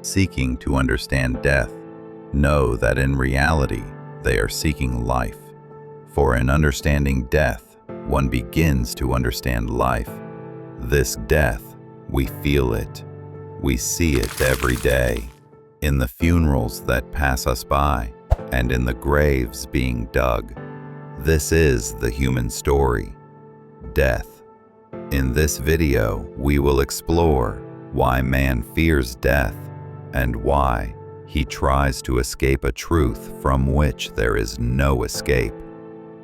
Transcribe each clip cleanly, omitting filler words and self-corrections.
seeking to understand death, know that in reality they are seeking life. For in understanding death, one begins to understand life. This death, we feel it. We see it every day, in the funerals that pass us by, and in the graves being dug. This is the human story, death. In this video, we will explore why man fears death and why he tries to escape a truth from which there is no escape,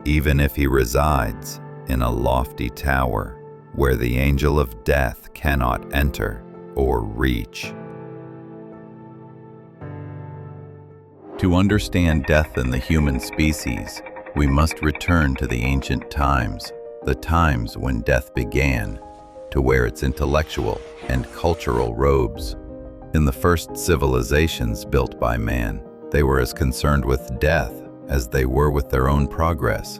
even if he resides in a lofty tower where the angel of death cannot enter or reach. To understand death in the human species, we must return to the ancient times, the times when death began, to wear its intellectual and cultural robes. In the first civilizations built by man, they were as concerned with death as they were with their own progress,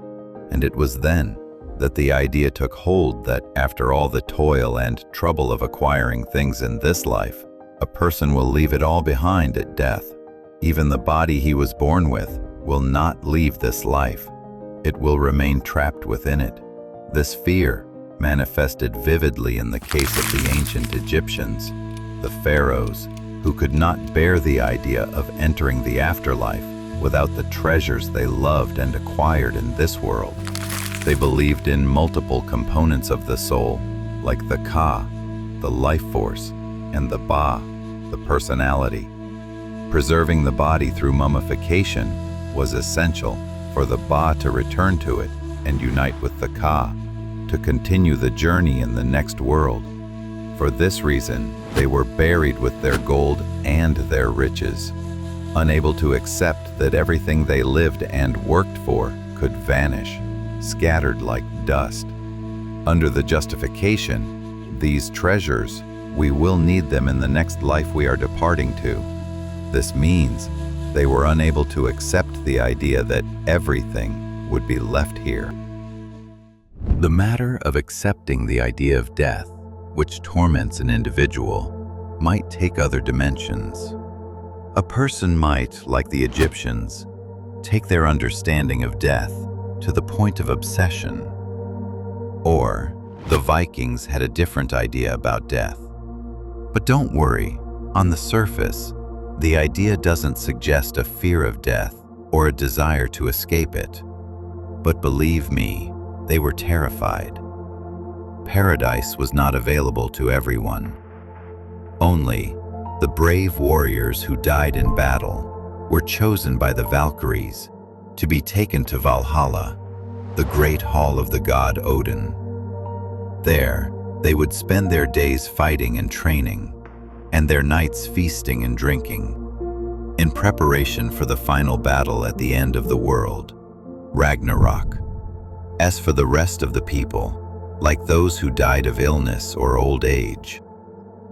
and it was then that the idea took hold that after all the toil and trouble of acquiring things in this life, a person will leave it all behind at death. Even the body he was born with will not leave this life. It will remain trapped within it. This fear manifested vividly in the case of the ancient Egyptians, the pharaohs, who could not bear the idea of entering the afterlife without the treasures they loved and acquired in this world. They believed in multiple components of the soul, like the Ka, the life force, and the Ba, the personality. Preserving the body through mummification was essential for the Ba to return to it and unite with the Ka, to continue the journey in the next world. For this reason, they were buried with their gold and their riches, unable to accept that everything they lived and worked for could vanish, scattered like dust. Under the justification, these treasures, we will need them in the next life we are departing to. This means they were unable to accept the idea that everything would be left here. The matter of accepting the idea of death, which torments an individual, might take other dimensions. A person might, like the Egyptians, take their understanding of death to the point of obsession. Or the Vikings had a different idea about death. But don't worry, on the surface, the idea doesn't suggest a fear of death or a desire to escape it. But believe me, they were terrified. Paradise was not available to everyone. Only the brave warriors who died in battle were chosen by the Valkyries to be taken to Valhalla, the great hall of the god Odin. There, they would spend their days fighting and training, and their nights feasting and drinking, in preparation for the final battle at the end of the world, Ragnarok. As for the rest of the people, like those who died of illness or old age,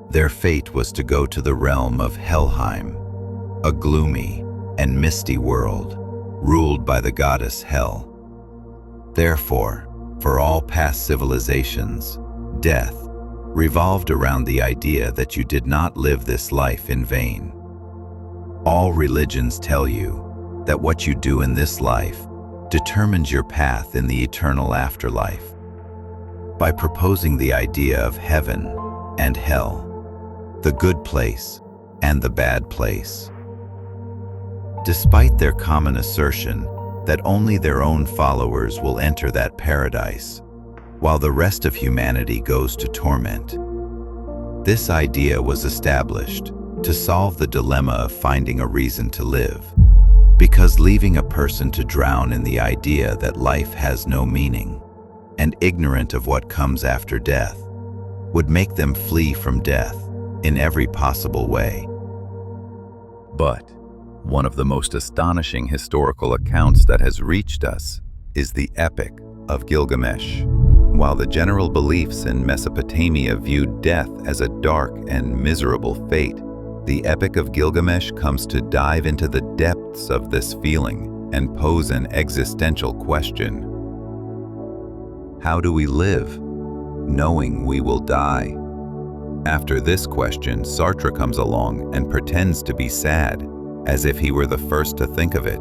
their fate was to go to the realm of Helheim, a gloomy and misty world, ruled by the goddess Hel. Therefore, for all past civilizations, death revolved around the idea that you did not live this life in vain. All religions tell you that what you do in this life determines your path in the eternal afterlife. By proposing the idea of heaven and hell, the good place and the bad place. Despite their common assertion that only their own followers will enter that paradise, while the rest of humanity goes to torment. This idea was established to solve the dilemma of finding a reason to live, because leaving a person to drown in the idea that life has no meaning and ignorant of what comes after death would make them flee from death in every possible way. But one of the most astonishing historical accounts that has reached us is the Epic of Gilgamesh. While the general beliefs in Mesopotamia viewed death as a dark and miserable fate, the Epic of Gilgamesh comes to dive into the depths of this feeling and pose an existential question. How do we live, knowing we will die? After this question, Sartre comes along and pretends to be sad, as if he were the first to think of it.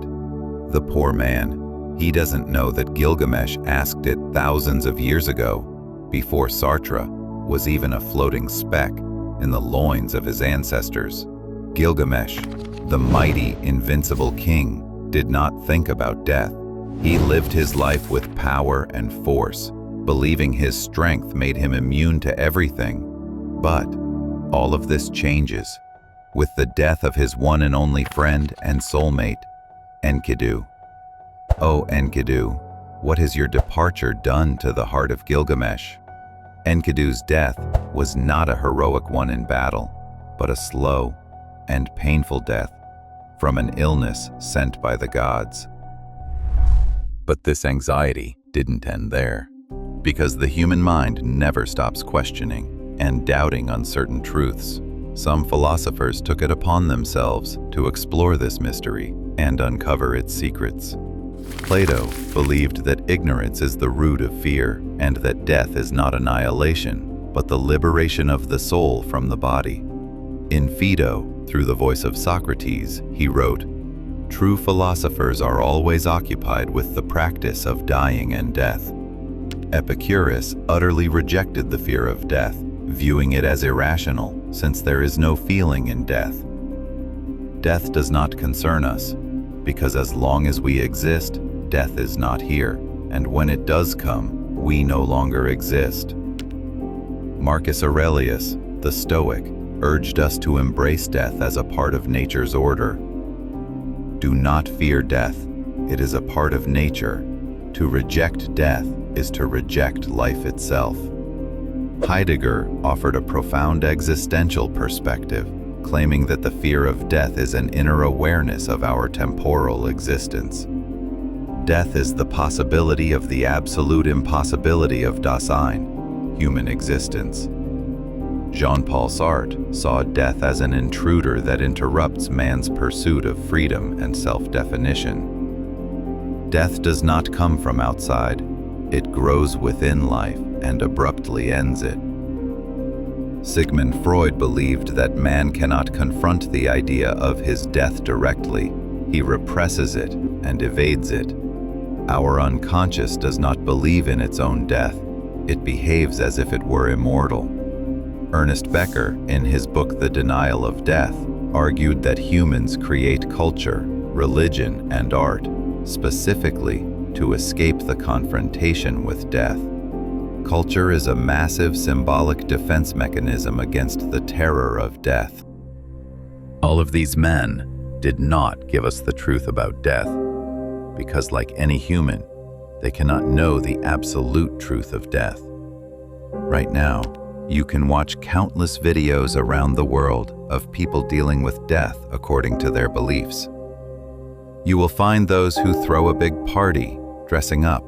The poor man, he doesn't know that Gilgamesh asked it thousands of years ago, before Sartre was even a floating speck in the loins of his ancestors. Gilgamesh, the mighty, invincible king, did not think about death. He lived his life with power and force, believing his strength made him immune to everything. But all of this changes with the death of his one and only friend and soulmate, Enkidu. Oh, Enkidu, what has your departure done to the heart of Gilgamesh? Enkidu's death was not a heroic one in battle, but a slow and painful death from an illness sent by the gods. But this anxiety didn't end there, because the human mind never stops questioning and doubting uncertain truths. Some philosophers took it upon themselves to explore this mystery and uncover its secrets. Plato believed that ignorance is the root of fear and that death is not annihilation, but the liberation of the soul from the body. In Phaedo, through the voice of Socrates, he wrote, "True philosophers are always occupied with the practice of dying and death." Epicurus utterly rejected the fear of death, viewing it as irrational, since there is no feeling in death. Death does not concern us, because as long as we exist, death is not here, and when it does come, we no longer exist. Marcus Aurelius, the Stoic, urged us to embrace death as a part of nature's order. Do not fear death, it is a part of nature. To reject death is to reject life itself. Heidegger offered a profound existential perspective, claiming that the fear of death is an inner awareness of our temporal existence. Death is the possibility of the absolute impossibility of Dasein, human existence. Jean-Paul Sartre saw death as an intruder that interrupts man's pursuit of freedom and self-definition. Death does not come from outside, it grows within life and abruptly ends it. Sigmund Freud believed that man cannot confront the idea of his death directly. He represses it and evades it. Our unconscious does not believe in its own death. It behaves as if it were immortal. Ernest Becker, in his book The Denial of Death, argued that humans create culture, religion, and art specifically to escape the confrontation with death. Culture is a massive symbolic defense mechanism against the terror of death. All of these men did not give us the truth about death, because like any human, they cannot know the absolute truth of death. Right now, you can watch countless videos around the world of people dealing with death according to their beliefs. You will find those who throw a big party, dressing up,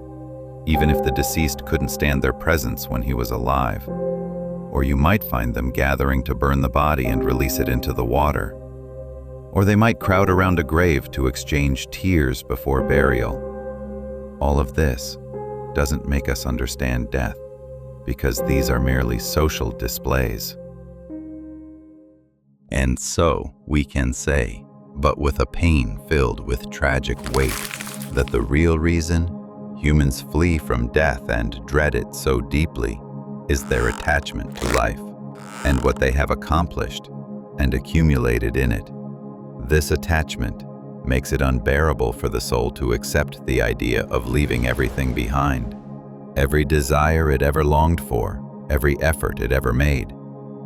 even if the deceased couldn't stand their presence when he was alive. Or you might find them gathering to burn the body and release it into the water. Or they might crowd around a grave to exchange tears before burial. All of this doesn't make us understand death, because these are merely social displays. And so we can say, but with a pain filled with tragic weight, that the real reason humans flee from death and dread it so deeply is their attachment to life and what they have accomplished and accumulated in it. This attachment makes it unbearable for the soul to accept the idea of leaving everything behind. Every desire it ever longed for, every effort it ever made,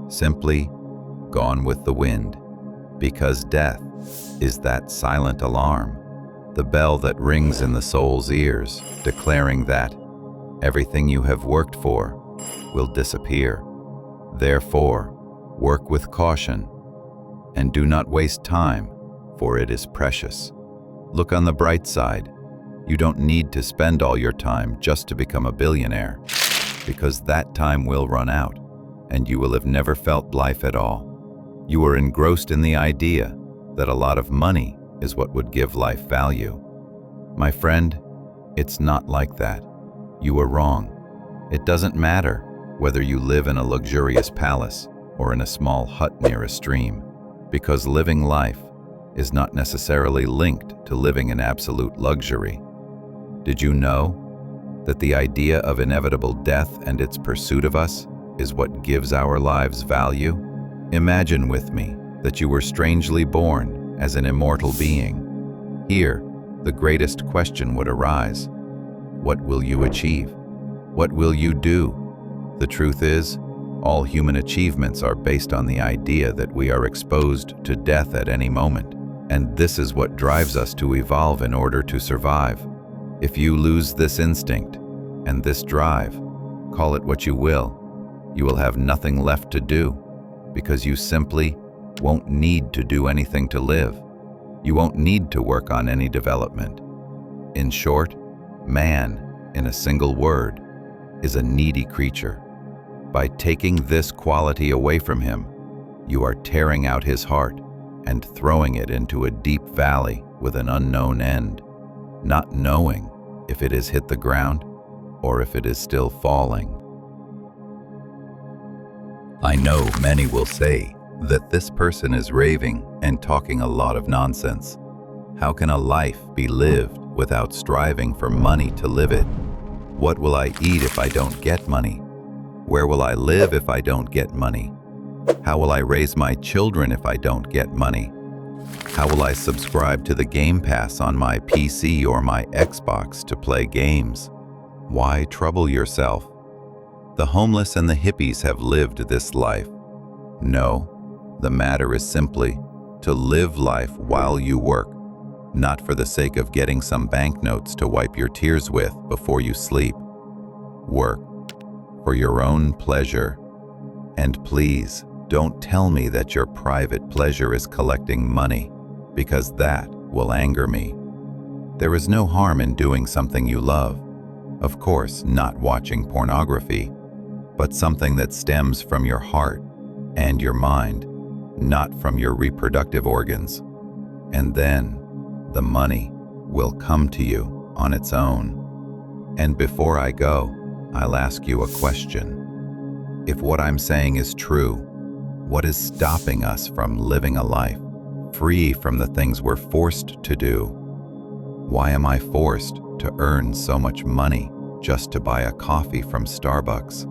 simply gone with the wind, because death is that silent alarm, the bell that rings in the soul's ears, declaring that everything you have worked for will disappear. Therefore, work with caution and do not waste time, for it is precious. Look on the bright side. You don't need to spend all your time just to become a billionaire, because that time will run out and you will have never felt life at all. You are engrossed in the idea that a lot of money is what would give life value. My friend, it's not like that. You are wrong. It doesn't matter whether you live in a luxurious palace or in a small hut near a stream, because living life is not necessarily linked to living in absolute luxury. Did you know that the idea of inevitable death and its pursuit of us is what gives our lives value? Imagine with me that you were strangely born as an immortal being. Here, the greatest question would arise: what will you achieve? What will you do? The truth is, all human achievements are based on the idea that we are exposed to death at any moment, and this is what drives us to evolve in order to survive. If you lose this instinct and this drive, call it what you will have nothing left to do, because you simply won't need to do anything to live. You won't need to work on any development. In short, man, in a single word, is a needy creature. By taking this quality away from him, you are tearing out his heart and throwing it into a deep valley with an unknown end, not knowing if it has hit the ground or if it is still falling. I know many will say that this person is raving and talking a lot of nonsense. How can a life be lived without striving for money to live it? What will I eat if I don't get money? Where will I live if I don't get money? How will I raise my children if I don't get money? How will I subscribe to the Game Pass on my PC or my Xbox to play games? Why trouble yourself? The homeless and the hippies have lived this life. No, the matter is simply to live life while you work, not for the sake of getting some banknotes to wipe your tears with before you sleep. Work for your own pleasure. And please, don't tell me that your private pleasure is collecting money, because that will anger me. There is no harm in doing something you love. Of course, not watching pornography, but something that stems from your heart and your mind, not from your reproductive organs. And then the money will come to you on its own. And before I go, I'll ask you a question. If what I'm saying is true, what is stopping us from living a life free from the things we're forced to do? Why am I forced to earn so much money just to buy a coffee from Starbucks?